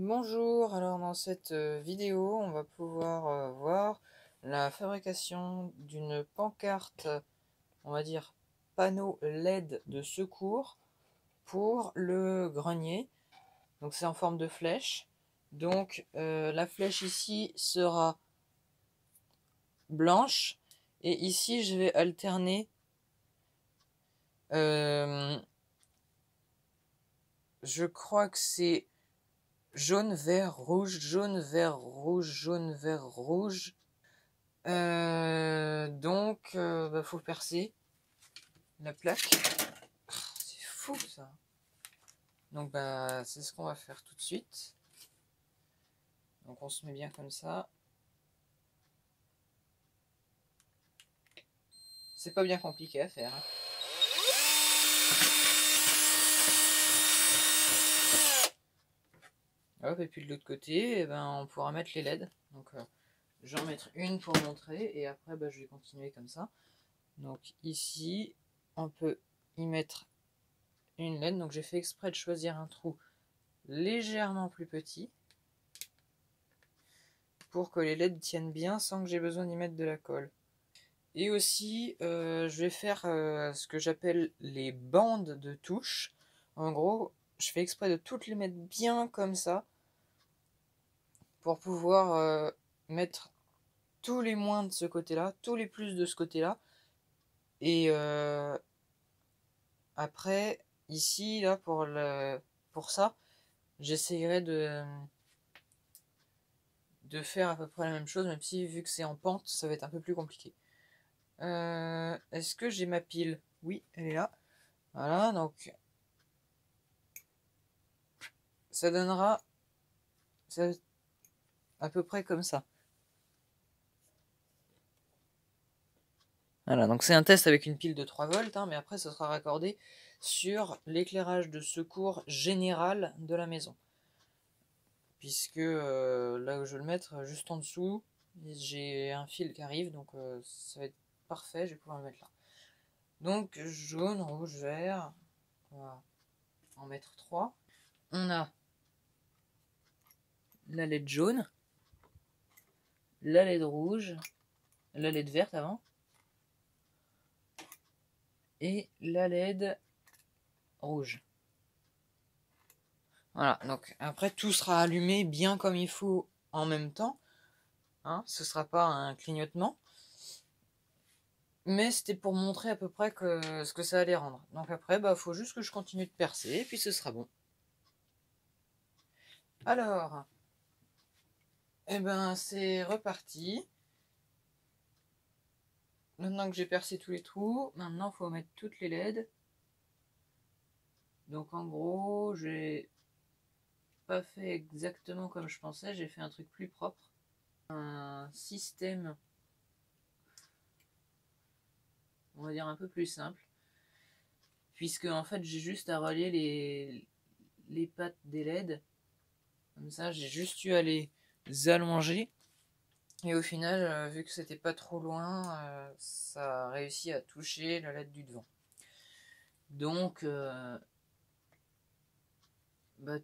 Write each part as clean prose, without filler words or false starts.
Bonjour, alors dans cette vidéo, on va pouvoir voir la fabrication d'une pancarte, on va dire panneau LED de secours pour le grenier. Donc c'est en forme de flèche. Donc la flèche ici sera blanche et ici je vais alterner je crois que c'est jaune, vert, rouge, jaune, vert, rouge, jaune, vert, rouge. Donc, faut percer la plaque. C'est fou ça. Donc, c'est ce qu'on va faire tout de suite. Donc, on se met bien comme ça. C'est pas bien compliqué à faire. Hop, et puis de l'autre côté, on pourra mettre les LED. Donc, je vais en mettre une pour montrer et après, je vais continuer comme ça. Donc, ici, on peut y mettre une LED. Donc, j'ai fait exprès de choisir un trou légèrement plus petit pour que les LED tiennent bien sans que j'ai besoin d'y mettre de la colle. Et aussi, je vais faire ce que j'appelle les bandes de touches. En gros, je fais exprès de toutes les mettre bien comme ça pour pouvoir mettre tous les moins de ce côté-là, tous les plus de ce côté-là. Et après, ici, là, pour ça, j'essayerai de faire à peu près la même chose, même si vu que c'est en pente, ça va être un peu plus compliqué. Est-ce que j'ai ma pile? Oui, elle est là. Voilà, donc ça donnera ça, à peu près comme ça. Voilà, donc c'est un test avec une pile de 3 volts, mais après ça sera raccordé sur l'éclairage de secours général de la maison. Puisque là où je vais le mettre, juste en dessous, j'ai un fil qui arrive, donc ça va être parfait, je vais pouvoir le mettre là. Donc jaune, rouge, vert, on va en mettre 3. On a la LED jaune, la LED rouge, la LED verte avant, et la LED rouge. Voilà, donc après tout sera allumé bien comme il faut en même temps. Hein, ce sera pas un clignotement. Mais c'était pour montrer à peu près ce que ça allait rendre. Donc après, faut juste que je continue de percer et puis ce sera bon. Alors, c'est reparti. Maintenant que j'ai percé tous les trous, maintenant il faut mettre toutes les LED. Donc en gros, j'ai pas fait exactement comme je pensais, j'ai fait un truc plus propre. Un système, on va dire un peu plus simple. Puisque en fait j'ai juste à relier les pattes des LED. Comme ça, j'ai juste eu à les allonger. Et au final, vu que c'était pas trop loin, ça a réussi à toucher la LED du devant. Donc,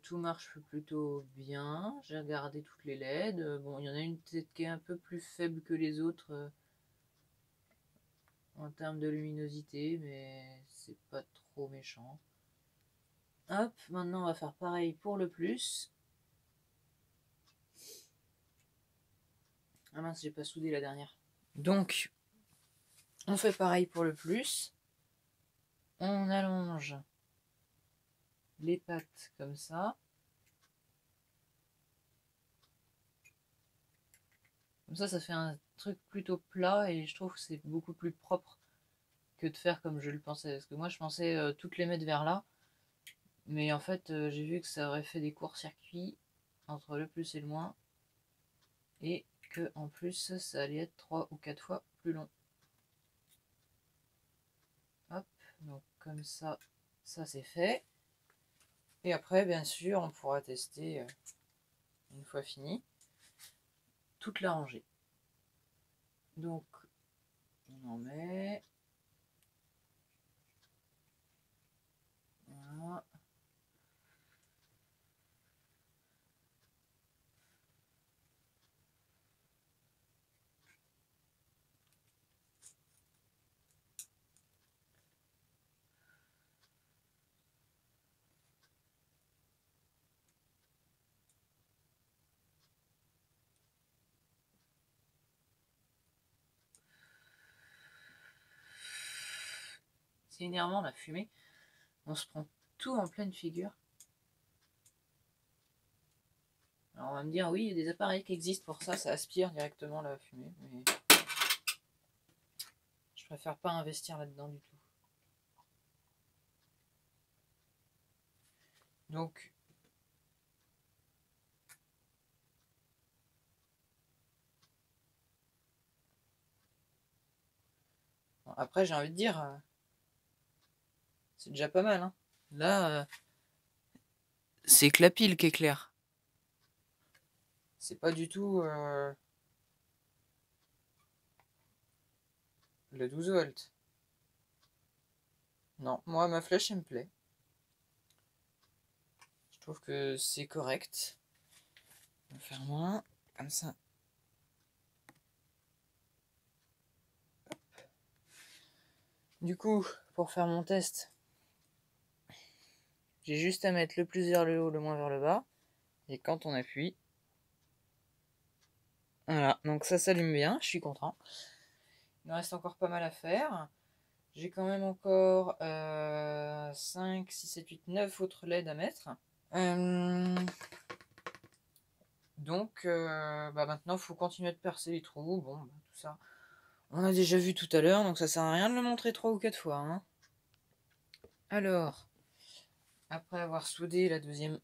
tout marche plutôt bien. J'ai regardé toutes les LED. Bon, il y en a une peut-être qui est un peu plus faible que les autres en termes de luminosité, mais c'est pas trop méchant. Hop, maintenant on va faire pareil pour le plus. Ah mince, j'ai pas soudé la dernière. Donc, on fait pareil pour le plus. On allonge les pattes comme ça. Comme ça fait un truc plutôt plat et je trouve que c'est beaucoup plus propre que de faire comme je le pensais. Parce que moi, je pensais toutes les mettre vers là. Mais en fait, j'ai vu que ça aurait fait des courts-circuits entre le plus et le moins. Et que en plus, ça allait être 3 ou 4 fois plus long. Hop, donc comme ça c'est fait. Et après, bien sûr, on pourra tester, une fois fini, toute la rangée. Donc, on en met. Voilà. c'est énervant la fumée. On se prend tout en pleine figure. Alors on va me dire, oui, il y a des appareils qui existent pour ça, ça aspire directement la fumée, mais je préfère pas investir là-dedans du tout. Donc, après j'ai envie de dire, c'est déjà pas mal. Hein. Là, c'est que la pile qui est claire. C'est pas du tout le 12 volts. Non, moi ma flèche elle me plaît. Je trouve que c'est correct. On va faire moins, comme ça. Hop. Du coup, pour faire mon test, j'ai juste à mettre le plus vers le haut, le moins vers le bas. Et quand on appuie, voilà, donc ça s'allume bien, je suis content. Il me reste encore pas mal à faire. J'ai quand même encore 5, 6, 7, 8, 9 autres LED à mettre. Donc maintenant il faut continuer de percer les trous. Bon, tout ça, on a déjà vu tout à l'heure, donc ça sert à rien de le montrer 3 ou 4 fois. Hein. Alors, après avoir soudé la deuxième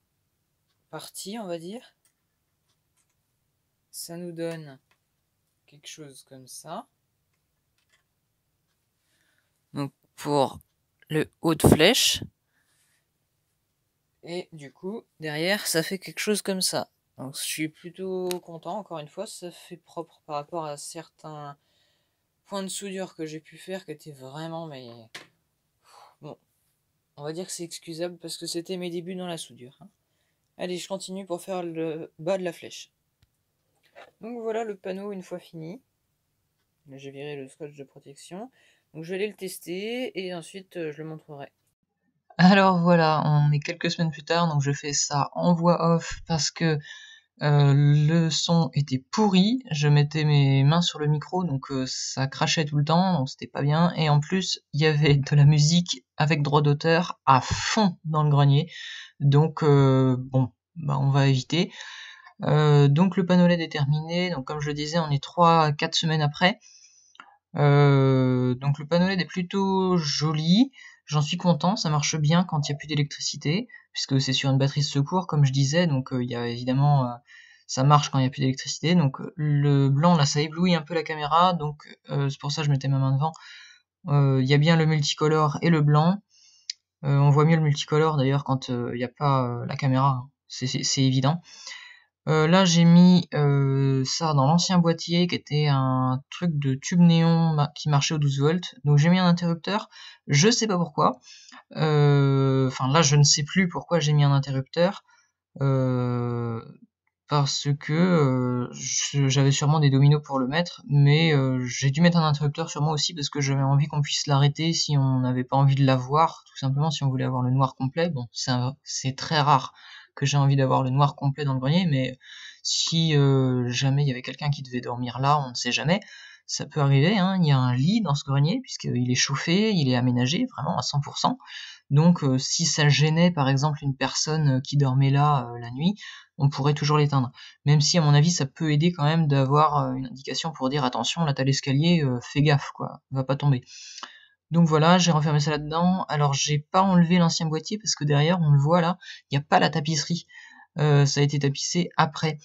partie, on va dire, ça nous donne quelque chose comme ça. Donc pour le haut de flèche. Et du coup, derrière, ça fait quelque chose comme ça. Donc je suis plutôt content, encore une fois, ça fait propre par rapport à certains points de soudure que j'ai pu faire qui étaient vraiment, mais bon, on va dire que c'est excusable parce que c'était mes débuts dans la soudure. Hein. Allez, je continue pour faire le bas de la flèche. Donc voilà le panneau une fois fini. Là, j'ai viré le scotch de protection. Donc je vais aller le tester et ensuite je le montrerai. Alors voilà, on est quelques semaines plus tard, donc je fais ça en voix off parce que le son était pourri. Je mettais mes mains sur le micro, donc ça crachait tout le temps, donc c'était pas bien. Et en plus, il y avait de la musique avec droit d'auteur à fond dans le grenier. Donc bon, on va éviter. Donc le panneau LED est terminé. Donc comme je le disais, on est 3 à 4 semaines après. Donc le panneau LED est plutôt joli. J'en suis content, ça marche bien quand il n'y a plus d'électricité, puisque c'est sur une batterie de secours, comme je disais, donc il y a évidemment ça marche quand il n'y a plus d'électricité. Donc le blanc là ça éblouit un peu la caméra, donc c'est pour ça que je mettais ma main devant. Il y a bien le multicolore et le blanc. On voit mieux le multicolore d'ailleurs quand il n'y a pas la caméra, c'est évident. Là j'ai mis ça dans l'ancien boîtier qui était un truc de tube néon qui marchait au 12 volts. Donc j'ai mis un interrupteur, je sais pas pourquoi. Enfin là je ne sais plus pourquoi j'ai mis un interrupteur. Parce que j'avais sûrement des dominos pour le mettre, mais j'ai dû mettre un interrupteur sur moi aussi parce que j'avais envie qu'on puisse l'arrêter si on n'avait pas envie de l'avoir, tout simplement si on voulait avoir le noir complet. Bon, c'est très rare que j'ai envie d'avoir le noir complet dans le grenier, mais si jamais il y avait quelqu'un qui devait dormir là, on ne sait jamais, ça peut arriver, hein. Il y a un lit dans ce grenier, puisqu'il est chauffé, il est aménagé, vraiment à 100%. Donc si ça gênait par exemple une personne qui dormait là la nuit, on pourrait toujours l'éteindre. Même si à mon avis ça peut aider quand même d'avoir une indication pour dire attention là t'as l'escalier, fais gaffe quoi, va pas tomber. Donc voilà, j'ai renfermé ça là-dedans. Alors j'ai pas enlevé l'ancien boîtier parce que derrière on le voit là, il n'y a pas la tapisserie. Ça a été tapissé après.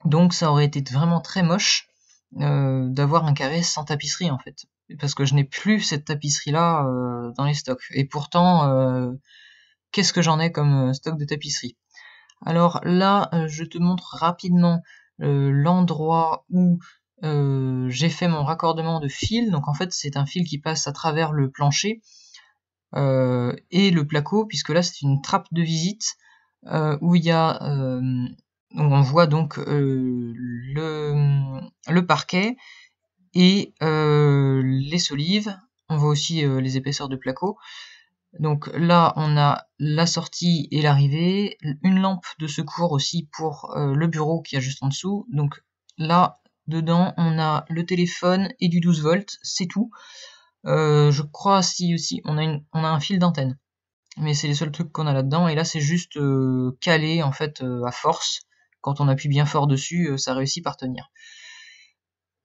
Donc ça aurait été vraiment très moche d'avoir un carré sans tapisserie en fait. Parce que je n'ai plus cette tapisserie là dans les stocks. Et pourtant, qu'est-ce que j'en ai comme stock de tapisserie. Alors là, je te montre rapidement l'endroit où j'ai fait mon raccordement de fil. Donc en fait, c'est un fil qui passe à travers le plancher et le placo, puisque là c'est une trappe de visite où il y a, on voit donc le parquet et les solives. On voit aussi les épaisseurs de placo. Donc là, on a la sortie et l'arrivée, une lampe de secours aussi pour le bureau qui est juste en dessous. Donc là, dedans, on a le téléphone et du 12 volts, c'est tout. Je crois si aussi on a un fil d'antenne. Mais c'est les seuls trucs qu'on a là-dedans, et là c'est juste calé en fait à force. Quand on appuie bien fort dessus, ça réussit par tenir.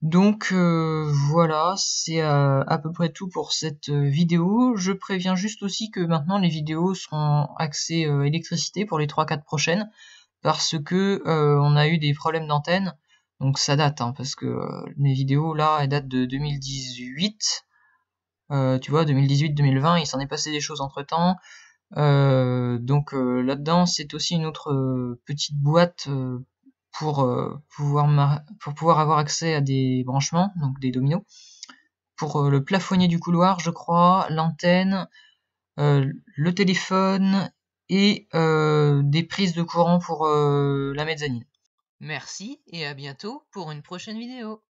Donc voilà, c'est à peu près tout pour cette vidéo. Je préviens juste aussi que maintenant les vidéos seront axées électricité pour les 3-4 prochaines, parce que on a eu des problèmes d'antenne, donc ça date, hein, parce que mes vidéos là, elles datent de 2018. Tu vois, 2018-2020, il s'en est passé des choses entre-temps. Donc là-dedans, c'est aussi une autre petite boîte pour pouvoir avoir accès à des branchements, donc des dominos, pour le plafonnier du couloir, je crois, l'antenne, le téléphone et des prises de courant pour la mezzanine. Merci et à bientôt pour une prochaine vidéo.